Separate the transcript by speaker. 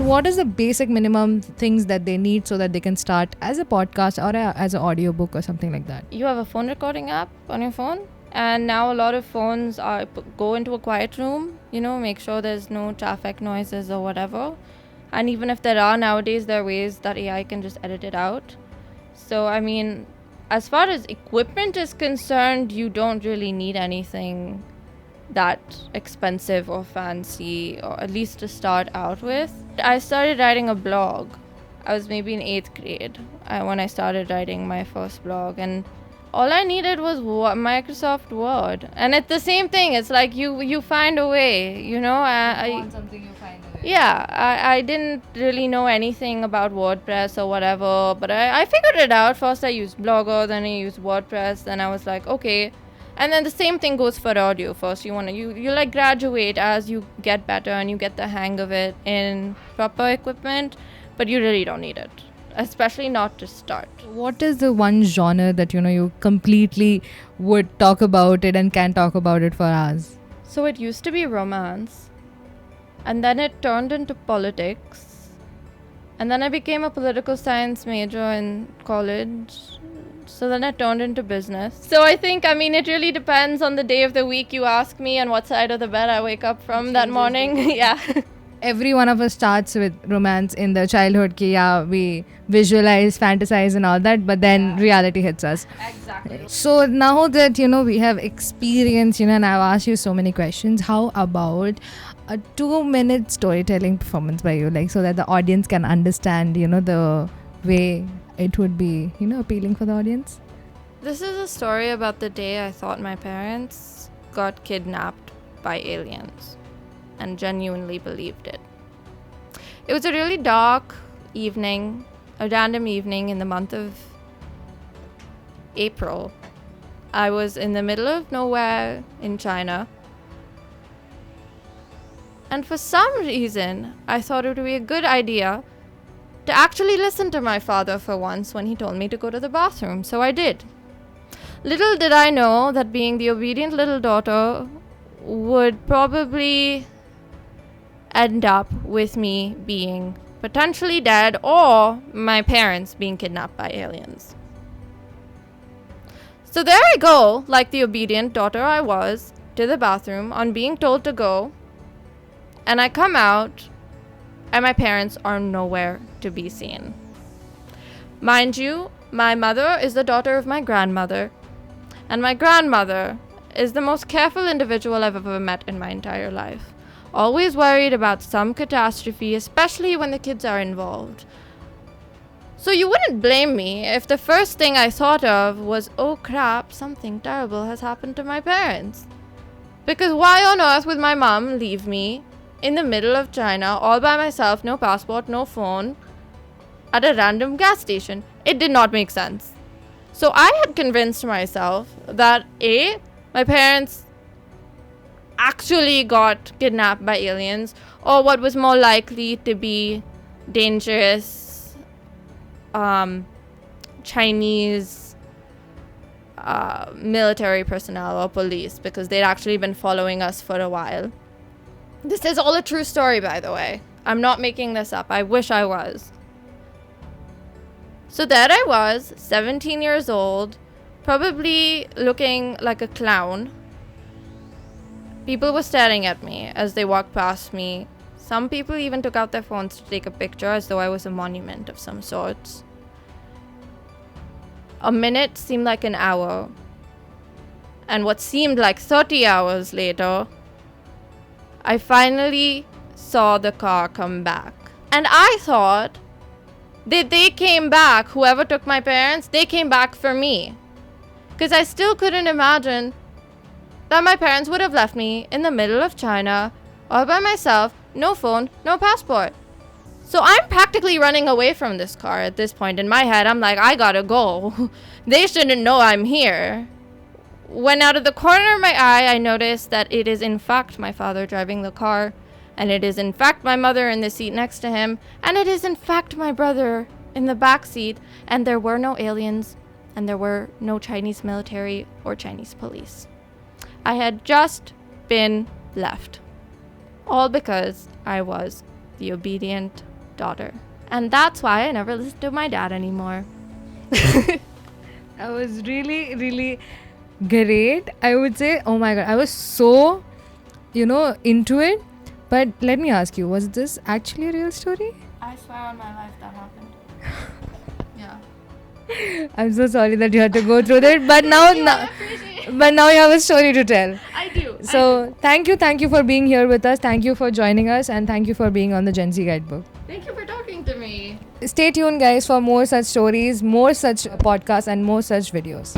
Speaker 1: So what is the basic minimum things that they need so that they can start as a podcast or as an audiobook or something like that?
Speaker 2: You have a phone recording app on your phone, and now a lot of phones go into a quiet room, make sure there's no traffic noises or whatever. And even if there are nowadays, there are ways that AI can just edit it out. So, I mean, as far as equipment is concerned, you don't really need anything that expensive or fancy, or at least to start out with. I started writing a blog. I was maybe in 8th grade when I started writing my first blog, and all I needed was Microsoft Word. And it's the same thing. It's like you find a way,
Speaker 1: You want something, you find a way.
Speaker 2: Yeah, I didn't really know anything about WordPress or whatever, but I figured it out. First I used Blogger, then I used WordPress, then I was like, okay. And then the same thing goes for audio. First you like graduate as you get better and you get the hang of it in proper equipment, but you really don't need it, especially not to start.
Speaker 1: What is the one genre that you completely would talk about it and can talk about it for hours?
Speaker 2: So it used to be romance, and then it turned into politics, and then I became a political science major in college. So then it turned into business. So I think, it really depends on the day of the week you ask me and what side of the bed I wake up from that morning. Yeah.
Speaker 1: Every one of us starts with romance in the childhood. We visualize, fantasize and all that, but then reality hits us.
Speaker 2: Exactly.
Speaker 1: So now that, we have experience, and I've asked you so many questions, how about a 2-minute storytelling performance by you, so that the audience can understand, the way it would be, appealing for the audience?
Speaker 2: This is a story about the day I thought my parents got kidnapped by aliens and genuinely believed it. It was a really dark evening, a random evening in the month of April. I was in the middle of nowhere in China. And for some reason, I thought it would be a good idea to actually listen to my father for once when he told me to go to the bathroom. So I did. Little did I know that being the obedient little daughter would probably end up with me being potentially dead or my parents being kidnapped by aliens. So there I go, like the obedient daughter I was, to the bathroom on being told to go. And I come out, and my parents are nowhere to be seen. Mind you, my mother is the daughter of my grandmother, and my grandmother is the most careful individual I've ever met in my entire life. Always worried about some catastrophe, especially when the kids are involved. So you wouldn't blame me if the first thing I thought of was, oh crap, something terrible has happened to my parents. Because why on earth would my mom leave me in the middle of China, all by myself, no passport, no phone, at a random gas station? It did not make sense. So I had convinced myself that A, my parents actually got kidnapped by aliens, or what was more likely to be dangerous Chinese military personnel or police, because they'd actually been following us for a while. This is all a true story, by the way. I'm not making this up. I wish I was. So there I was, 17 years old, probably looking like a clown. People were staring at me as they walked past me. Some people even took out their phones to take a picture as though I was a monument of some sorts. A minute seemed like an hour. And what seemed like 30 hours later, I finally saw the car come back. And I thought that they came back, whoever took my parents, they came back for me. Because I still couldn't imagine that my parents would have left me in the middle of China, all by myself, no phone, no passport. So I'm practically running away from this car at this point. In my head, I'm like, I gotta go. They shouldn't know I'm here. When out of the corner of my eye, I noticed that it is in fact my father driving the car, and it is in fact my mother in the seat next to him, and it is in fact my brother in the back seat, and there were no aliens, and there were no Chinese military or Chinese police. I had just been left. All because I was the obedient daughter. And that's why I never listened to my dad anymore.
Speaker 1: That was really, really great. I would say, oh my god, I was so, into it. But let me ask you, was this actually a real story?
Speaker 2: I swear on my life that happened. Yeah.
Speaker 1: I'm so sorry that you had to go through that. But now you have a story to tell.
Speaker 2: I do.
Speaker 1: So thank you for being here with us. Thank you for joining us, and thank you for being on the Gen Z Guidebook.
Speaker 2: Thank you for talking to me.
Speaker 1: Stay tuned, guys, for more such stories, more such podcasts, and more such videos.